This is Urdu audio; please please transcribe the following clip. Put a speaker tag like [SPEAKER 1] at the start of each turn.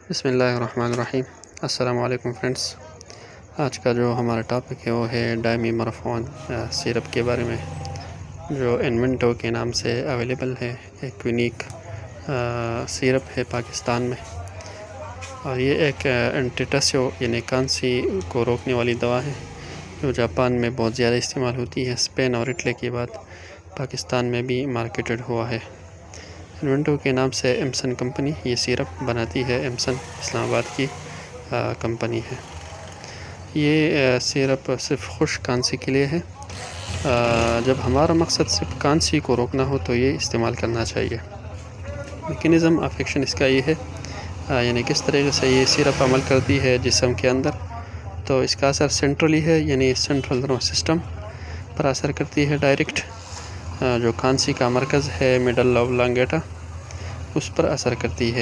[SPEAKER 1] بسم اللہ الرحمن الرحیم۔ السلام علیکم فرینڈس۔ آج کا جو ہمارا ٹاپک ہے وہ ہے ڈائمیمورفون سیرپ کے بارے میں، جو انوینٹو کے نام سے اویلیبل ہے۔ ایک یونیک سیرپ ہے پاکستان میں، اور یہ ایک اینٹیٹسیو یعنی کھانسی کو روکنے والی دوا ہے جو جاپان میں بہت زیادہ استعمال ہوتی ہے۔ اسپین اور اٹلی کے بعد پاکستان میں بھی مارکیٹڈ ہوا ہے۔ انوینٹو کے نام سے ایمسن کمپنی یہ سیرپ بناتی ہے۔ ایمسن اسلام آباد کی کمپنی ہے۔ یہ سیرپ صرف خشک کھانسی کے لیے ہے۔ جب ہمارا مقصد صرف کھانسی کو روکنا ہو تو یہ استعمال کرنا چاہیے۔ میکینزم آف ایکشن اس کا یہ ہے، یعنی کس طریقے سے یہ سیرپ عمل کرتی ہے جسم کے اندر، تو اس کا اثر سینٹرلی ہے، یعنی سینٹرل نروس سسٹم پر اثر کرتی ہے ڈائریکٹ۔ جو کھانسی کا مرکز ہے مڈل آف لانگیٹا، اس پر اثر کرتی ہے۔